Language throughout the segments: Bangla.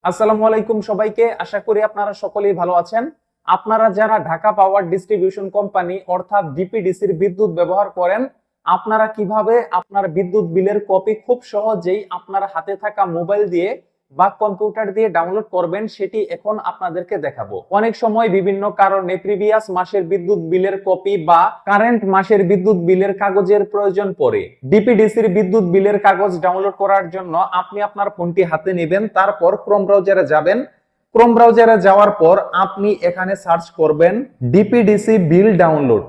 আসসালামু আলাইকুম সবাইকে, আশা করি আপনারা সকলেই ভালো আছেন। আপনারা যারা ঢাকা পাওয়ার ডিস্ট্রিবিউশন কোম্পানি অর্থাৎ ডিপিডিসির বিদ্যুৎ ব্যবহার করেন, আপনারা কিভাবে আপনার বিদ্যুৎ বিলের কপি খুব সহজেই আপনার হাতে থাকা মোবাইল দিয়ে বা কম্পিউটার দিয়ে ডাউনলোড করবেন সেটি এখন আপনাদেরকে দেখাবো। অনেক সময় বিভিন্ন কারণে প্রিভিয়াস মাসের বিদ্যুৎ বিলের কপি বা কারেন্ট মাসের বিদ্যুৎ বিলের কাগজের প্রয়োজন পড়ে। ডিপিডিসির বিদ্যুৎ বিলের কাগজ ডাউনলোড করার জন্য আপনি আপনার ফোনটি হাতে নেবেন, তারপর ক্রোম ব্রাউজারে যাবেন। ক্রোম ব্রাউজারে যাওয়ার পর আপনি এখানে সার্চ করবেন ডিপিডিসি বিল ডাউনলোড।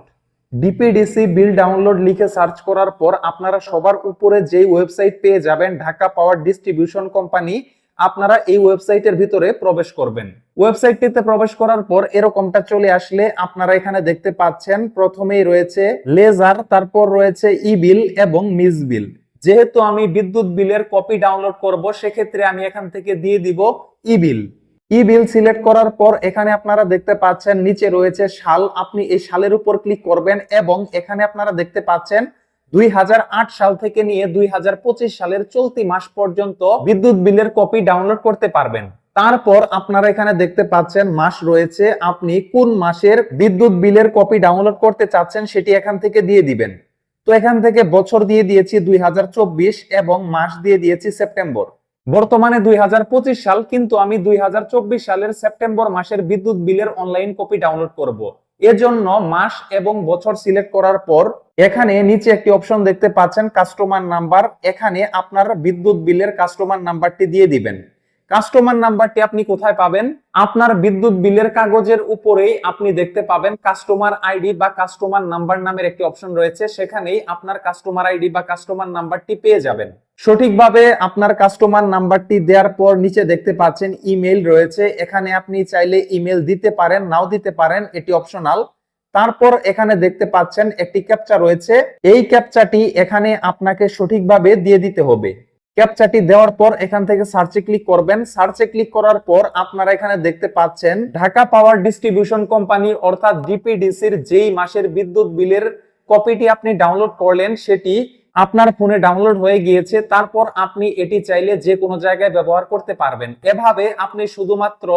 ডিপিডিসি বিল ডাউনলোড লিখে সার্চ করার পর আপনারা সবার উপরে যেই ওয়েবসাইট পেয়ে যাবেন ঢাকা পাওয়ার ডিস্ট্রিবিউশন কোম্পানি, আপনারা এই ওয়েবসাইটের ভিতরে প্রবেশ করবেন। ওয়েবসাইটটিতে প্রবেশ করার পর এরকমটা চলে আসলে আপনারা এখানে দেখতে পাচ্ছেন প্রথমেই রয়েছে লেজার, তারপর রয়েছে ই বিল এবং মিস বিল। যেহেতু আমি বিদ্যুৎ বিলের কপি ডাউনলোড করব, সেক্ষেত্রে আমি এখান থেকে দিয়ে দিব ই বিল। ই বিল সিলেক্ট করার পর এখানে আপনারা দেখতে পাচ্ছেন নিচে রয়েছে সাল, আপনি এই সালের উপর ক্লিক করবেন এবং এখানে আপনারা দেখতে পাচ্ছেন 2008 সাল থেকে নিয়ে 2025 সালের চলতি মাস পর্যন্ত বিদ্যুৎ বিলের কপি ডাউনলোড করতে পারবেন। তারপর আপনারা এখানে দেখতে পাচ্ছেন মাস রয়েছে, আপনি কোন মাসের বিদ্যুৎ বিলের কপি ডাউনলোড করতে চাচ্ছেন সেটি এখান থেকে দিয়ে দিবেন। তো এখান থেকে বছর দিয়ে দিয়েছি 2024 এবং মাস দিয়ে দিয়েছি সেপ্টেম্বর। বর্তমানে 2025 সাল, কিন্তু আমি 2024 সালের সেপ্টেম্বর মাসের বিদ্যুৎ বিলের অনলাইন কপি ডাউনলোড করব। এজন্য মাস এবং বছর সিলেক্ট করার পর এখানে নিচে একটি অপশন দেখতে পাচ্ছেন কাস্টমার নাম্বার, এখানে আপনার বিদ্যুৎ বিলের কাস্টমার নাম্বারটি দিয়ে দিবেন। কাস্টমার নাম্বারটি আপনি কোথায় পাবেন? আপনার বিদ্যুৎ বিলের কাগজের উপরেই আপনি দেখতে পাবেন কাস্টমার আইডি বা কাস্টমার নাম্বার নামের একটি অপশন রয়েছে, সেখানেই আপনার কাস্টমার আইডি বা কাস্টমার নাম্বারটি পেয়ে যাবেন। সঠিকভাবে আপনার কাস্টমার নাম্বারটি দেওয়ার পর নিচে দেখতে পাচ্ছেন ইমেল রয়েছে, এখানে আপনি চাইলে ইমেল দিতে পারেন, নাও দিতে পারেন, এটি অপশনাল। তারপর এখানে দেখতে পাচ্ছেন একটি ক্যাপচা রয়েছে, এই ক্যাপচাটি এখানে আপনাকে সঠিকভাবে দিয়ে দিতে হবে। ক্যাপচাটি দেওয়ার পর এখান থেকে সার্চে ক্লিক করবেন। সার্চে ক্লিক করার পর আপনারা এখানে দেখতে পাচ্ছেন ঢাকা পাওয়ার ডিস্ট্রিবিউশন কোম্পানি অর্থাৎ ডিপিডিসির যেই মাসের বিদ্যুৎ বিলের কপিটি আপনি ডাউনলোড করলেন সেটি আপনার ফোনে ডাউনলোড হয়ে গিয়েছে। তারপর আপনি এটি চাইলে যে কোনো জায়গায় ব্যবহার করতে পারবেন। এভাবে আপনি শুধুমাত্র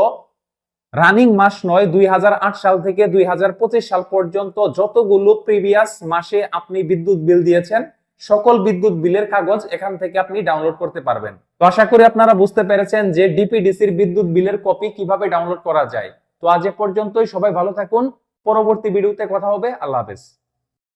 রানিং মাস নয়, 2008 সাল থেকে 2025 সাল পর্যন্ত যতগুলো প্রিভিয়াস মাসে আপনি বিদ্যুৎ বিল দিয়েছেন সকল বিদ্যুৎ বিলের কাগজ এখান থেকে আপনি ডাউনলোড করতে পারবেন। তো আশা করি আপনারা বুঝতে পেরেছেন যে ডিপিডিসির বিদ্যুৎ বিলের কপি কিভাবে ডাউনলোড করা যায়। তো আজ এ পর্যন্তই, সবাই ভালো থাকুন, পরবর্তী ভিডিওতে কথা হবে। আল্লাহ হাফেজ।